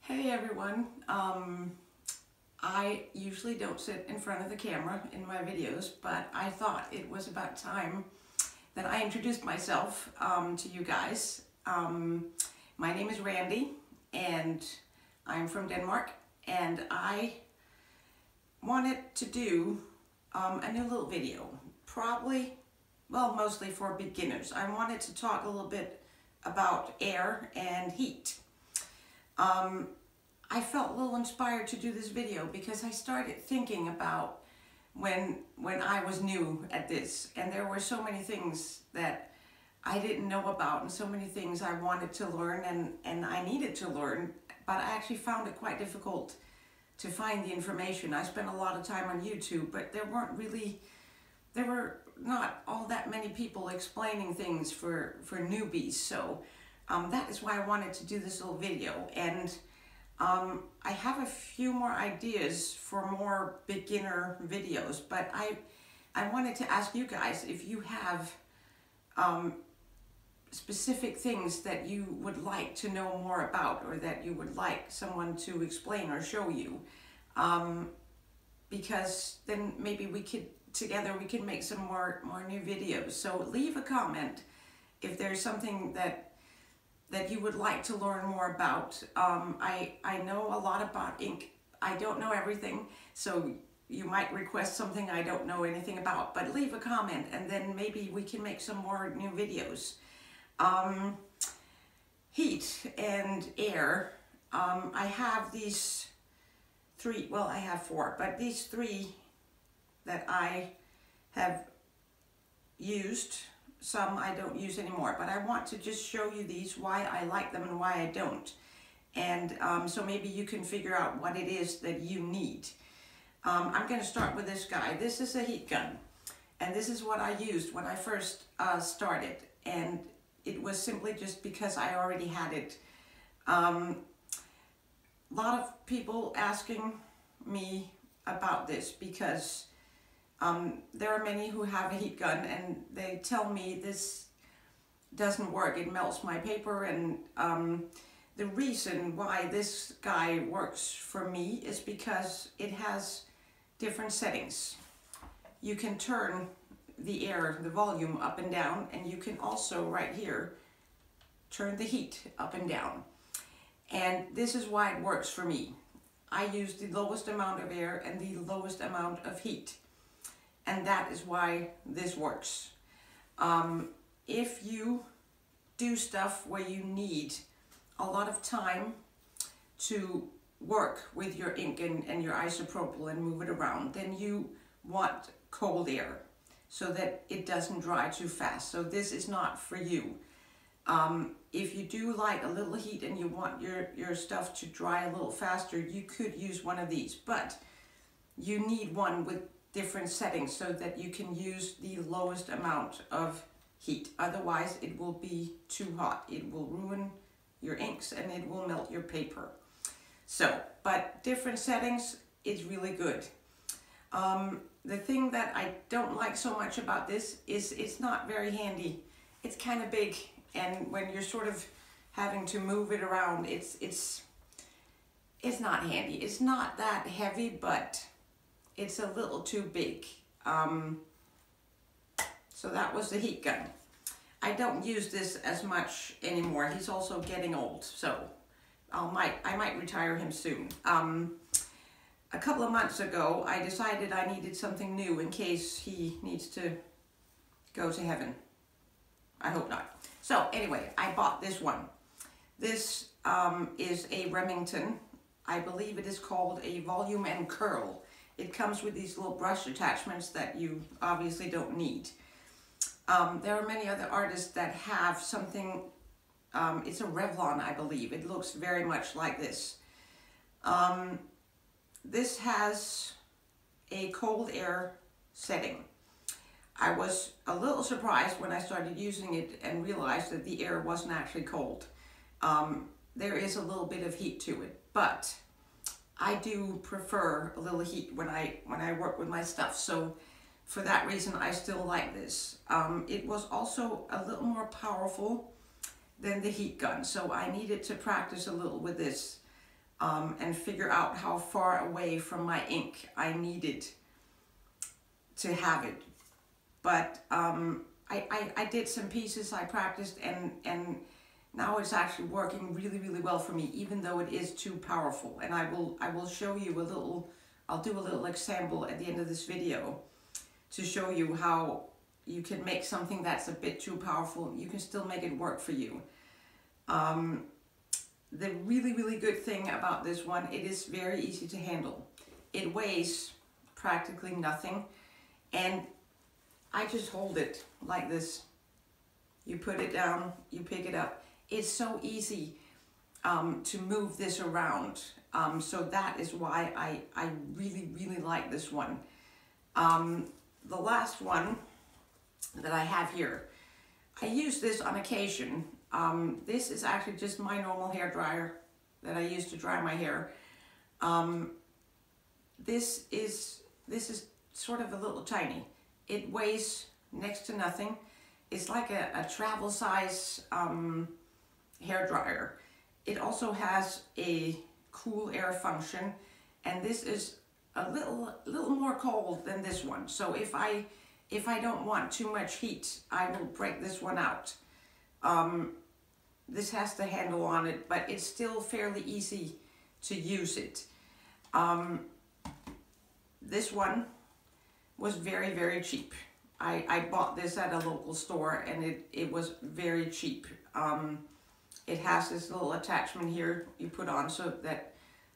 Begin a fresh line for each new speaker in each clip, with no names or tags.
Hey everyone, I usually don't sit in front of the camera in my videos, but I thought it was about time that I introduced myself to you guys. My name is Randy and I'm from Denmark, and I wanted to do a new little video, mostly for beginners. I wanted to talk a little bit about air and heat. I felt a little inspired to do this video because I started thinking about when I was new at this, and there were so many things that I didn't know about and so many things I wanted to learn and I needed to learn, but I actually found it quite difficult to find the information. I spent a lot of time on YouTube, but there were not all that many people explaining things for newbies. So that is why I wanted to do this little video. And I have a few more ideas for more beginner videos, but I wanted to ask you guys if you have specific things that you would like to know more about, or that you would like someone to explain or show you, because then maybe we could make some more new videos. So leave a comment if there's something that you would like to learn more about. I know a lot about ink. I don't know everything, so you might request something I don't know anything about, but leave a comment and then maybe we can make some more new videos. Heat and air. I have these three, well, I have four, but these three that I have used. Some I don't use anymore, but I want to just show you these, why I like them and why I don't. And so maybe you can figure out what it is that you need. I'm going to start with this guy. This is a heat gun, and this is what I used when I first started, and it was simply just because I already had it. A lot of people asking me about this because there are many who have a heat gun and they tell me this doesn't work, it melts my paper, and the reason why this guy works for me is because it has different settings. You can turn the air, the volume up and down, and you can also right here turn the heat up and down. And this is why it works for me. I use the lowest amount of air and the lowest amount of heat. And that is why this works. If you do stuff where you need a lot of time to work with your ink and your isopropyl and move it around, then you want cold air so that it doesn't dry too fast. So this is not for you. If you do like a little heat and you want your stuff to dry a little faster, you could use one of these, but you need one with different settings so that you can use the lowest amount of heat. Otherwise it will be too hot. It will ruin your inks and it will melt your paper. So, but different settings is really good. The thing that I don't like so much about this is it's not very handy. It's kind of big, and when you're sort of having to move it around, it's not handy. It's not that heavy, but it's a little too big. So that was the heat gun. I don't use this as much anymore. He's also getting old, so I might retire him soon. A couple of months ago, I decided I needed something new in case he needs to go to heaven. I hope not. So anyway, I bought this one. This is a Remington. I believe it is called a volume and curl. It comes with these little brush attachments that you obviously don't need. There are many other artists that have something, it's a Revlon, I believe. It looks very much like this. This has a cold air setting. I was a little surprised when I started using it and realized that the air wasn't actually cold. There is a little bit of heat to it, but I do prefer a little heat when I work with my stuff. So for that reason, I still like this. It was also a little more powerful than the heat gun, so I needed to practice a little with this. and figure out how far away from my ink I needed to have it. But I did some pieces, I practiced, and now it's actually working really, really well for me, even though it is too powerful. And I will show you a little, I'll do a little example at the end of this video to show you how you can make something that's a bit too powerful, you can still make it work for you. The really, really good thing about this one, it is very easy to handle. It weighs practically nothing, and I just hold it like this. You put it down, you pick it up. It's so easy to move this around. So that is why I really, really like this one. The last one that I have here, I use this on occasion. This is actually just my normal hair dryer that I use to dry my hair. This is sort of a little tiny. It weighs next to nothing. It's like a travel size hair dryer. It also has a cool air function, and this is a little more cold than this one. So if I don't want too much heat, I will break this one out. This has the handle on it, but it's still fairly easy to use it. This one was very, very cheap. I bought this at a local store, and it was very cheap. It has this little attachment here you put on so that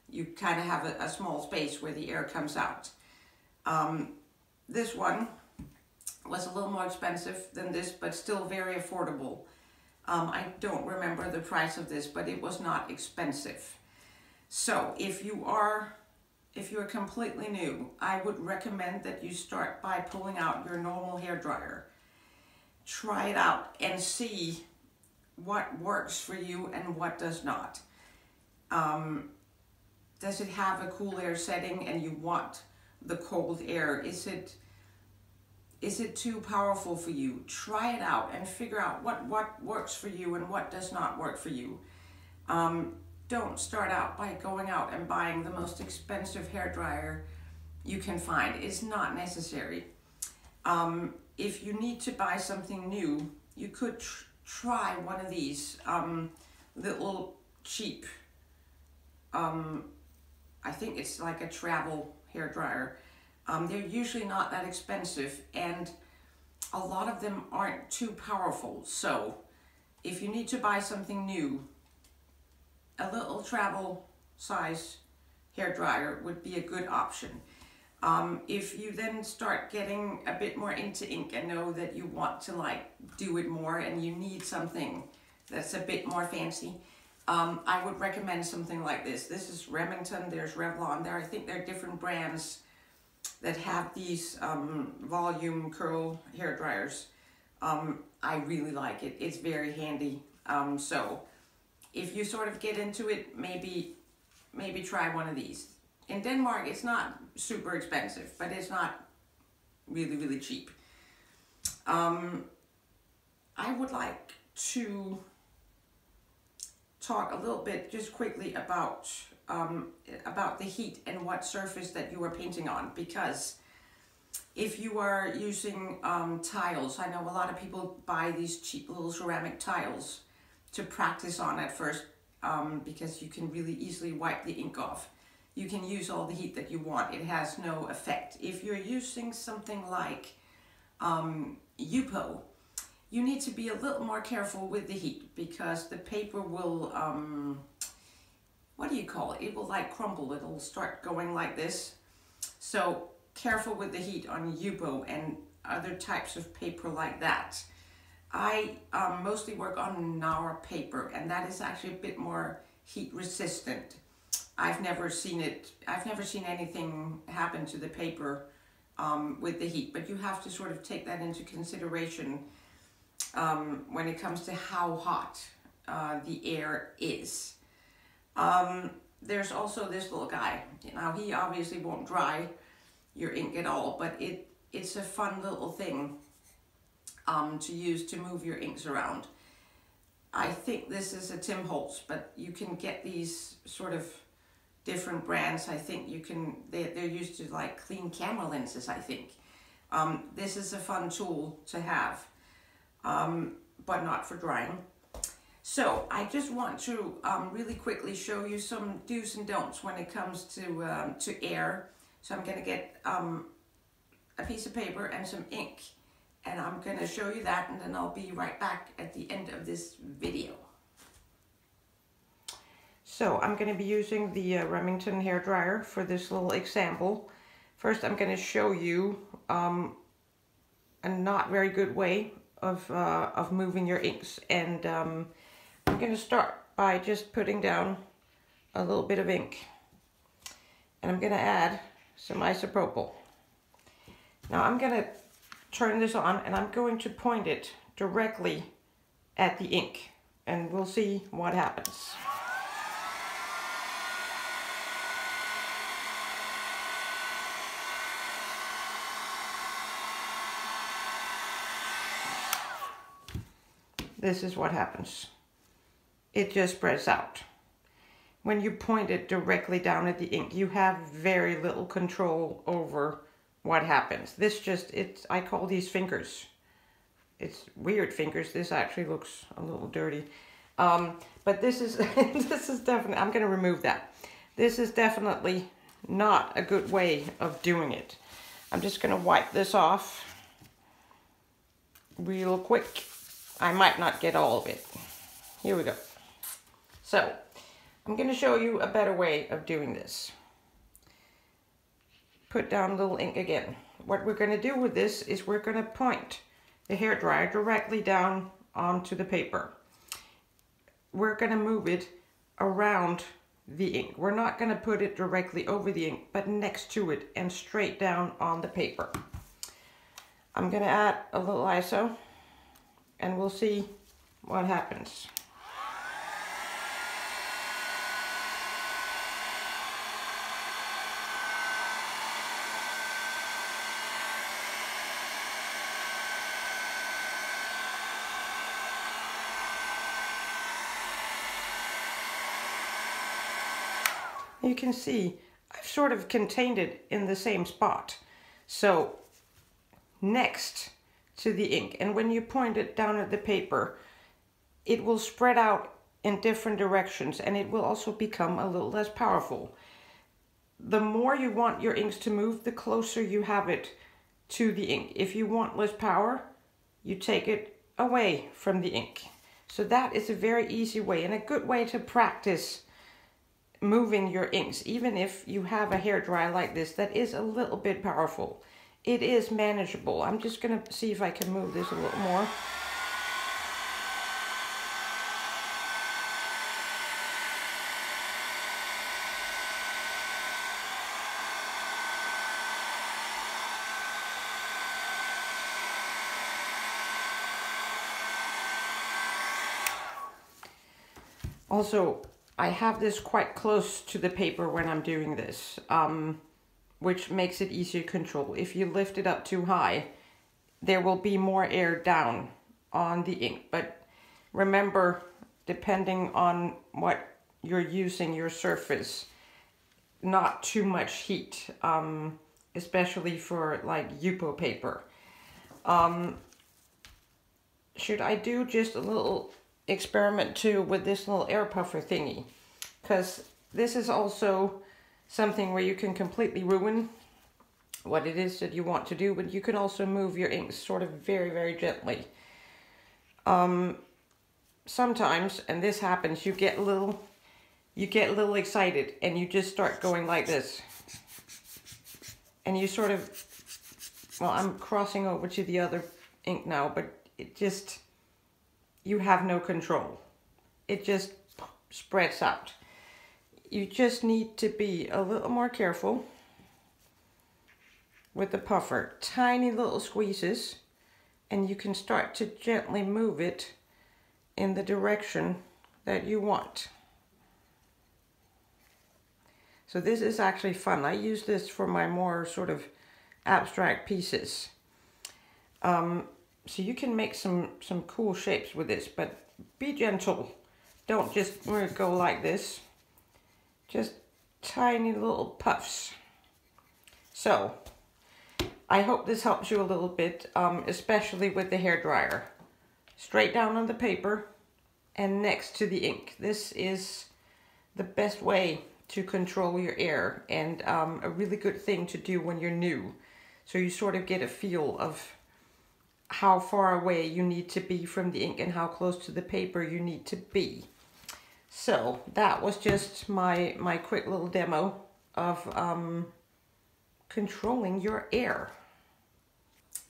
you kind of have a small space where the air comes out. This one was a little more expensive than this, but still very affordable. I don't remember the price of this, but it was not expensive. So if you are completely new, I would recommend that you start by pulling out your normal hair dryer. Try it out and see what works for you and what does not. Does it have a cool air setting and you want the cold air? Is it too powerful for you? Try it out and figure out what works for you and what does not work for you. Don't start out by going out and buying the most expensive hairdryer you can find. It's not necessary. If you need to buy something new, you could try one of these little cheap, I think it's like a travel hairdryer. They're usually not that expensive, and a lot of them aren't too powerful. So if you need to buy something new, a little travel size hairdryer would be a good option. If you then start getting a bit more into ink and know that you want to like do it more and you need something that's a bit more fancy, I would recommend something like this. This is Remington, there's Revlon, I think there are different brands that have these volume curl hair dryers. I really like it. It's very handy. So if you sort of get into it, maybe try one of these. In Denmark, it's not super expensive, but it's not really, really cheap. I would like to talk a little bit just quickly about the heat and what surface that you are painting on, because if you are using tiles, I know a lot of people buy these cheap little ceramic tiles to practice on at first, because you can really easily wipe the ink off. You can use all the heat that you want. It has no effect. If you're using something like Yupo, you need to be a little more careful with the heat, because the paper will, what do you call it? It will like crumble. It'll start going like this. So careful with the heat on Yupo and other types of paper like that. I mostly work on Nara paper, and that is actually a bit more heat resistant. I've never seen anything happen to the paper with the heat, but you have to sort of take that into consideration when it comes to how hot the air is. There's also this little guy. Now, he obviously won't dry your ink at all, but it's a fun little thing to use to move your inks around. I think this is a Tim Holtz, but you can get these sort of different brands. I think you can, they're used to like clean camera lenses, I think. This is a fun tool to have, but not for drying. So I just want to really quickly show you some do's and don'ts when it comes to air. So I'm going to get a piece of paper and some ink, and I'm going to show you that, and then I'll be right back at the end of this video. So I'm going to be using the Remington hairdryer for this little example. First I'm going to show you a not very good way of moving your inks, and I'm going to start by just putting down a little bit of ink, and I'm going to add some isopropyl. Now I'm going to turn this on, and I'm going to point it directly at the ink, and we'll see what happens. This is what happens. It just spreads out. When you point it directly down at the ink, you have very little control over what happens. This just, I call these fingers. It's weird fingers. This actually looks a little dirty. But this is, this is definitely, I'm gonna remove that. This is definitely not a good way of doing it. I'm just gonna wipe this off real quick. I might not get all of it. Here we go. So, I'm going to show you a better way of doing this. Put down a little ink again. What we're going to do with this is we're going to point the hairdryer directly down onto the paper. We're going to move it around the ink. We're not going to put it directly over the ink, but next to it and straight down on the paper. I'm going to add a little ISO, and we'll see what happens. You can see I've sort of contained it in the same spot. So next to the ink, and when you point it down at the paper, it will spread out in different directions, and it will also become a little less powerful. The more you want your inks to move, the closer you have it to the ink. If you want less power, you take it away from the ink. So that is a very easy way and a good way to practice moving your inks, even if you have a hairdryer like this that is a little bit powerful. It is manageable. I'm just gonna see if I can move this a little more. Also, I have this quite close to the paper when I'm doing this, which makes it easier to control. If you lift it up too high, there will be more air down on the ink. But remember, depending on what you're using, your surface, not too much heat, especially for like Yupo paper. Should I do just a little experiment too with this little air puffer thingy? Because this is also something where you can completely ruin what it is that you want to do, but you can also move your inks sort of very, very gently. Sometimes, and this happens, you get a little excited and you just start going like this. And you sort of, well, I'm crossing over to the other ink now, but it just, you have no control. It just spreads out. You just need to be a little more careful with the puffer. Tiny little squeezes, and you can start to gently move it in the direction that you want. So this is actually fun. I use this for my more sort of abstract pieces. So you can make some cool shapes with this, but be gentle. Don't just go like this. Just tiny little puffs. So I hope this helps you a little bit, especially with the hairdryer. Straight down on the paper and next to the ink. This is the best way to control your air, and a really good thing to do when you're new. So you sort of get a feel of how far away you need to be from the ink and how close to the paper you need to be. So that was just my quick little demo of controlling your air.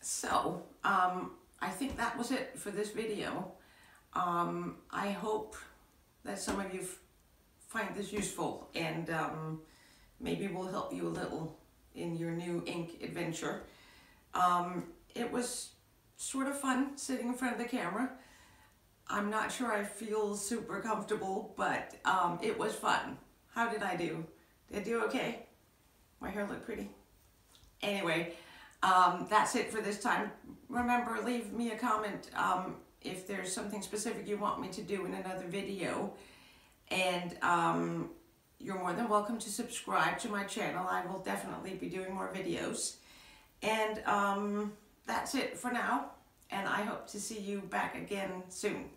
So I think that was it for this video. I hope that some of you find this useful, and maybe will help you a little in your new ink adventure. It was sort of fun sitting in front of the camera. I'm not sure I feel super comfortable, but it was fun. How did I do? Did I do okay? My hair looked pretty. Anyway, that's it for this time. Remember, leave me a comment if there's something specific you want me to do in another video. And you're more than welcome to subscribe to my channel. I will definitely be doing more videos. And that's it for now. And I hope to see you back again soon.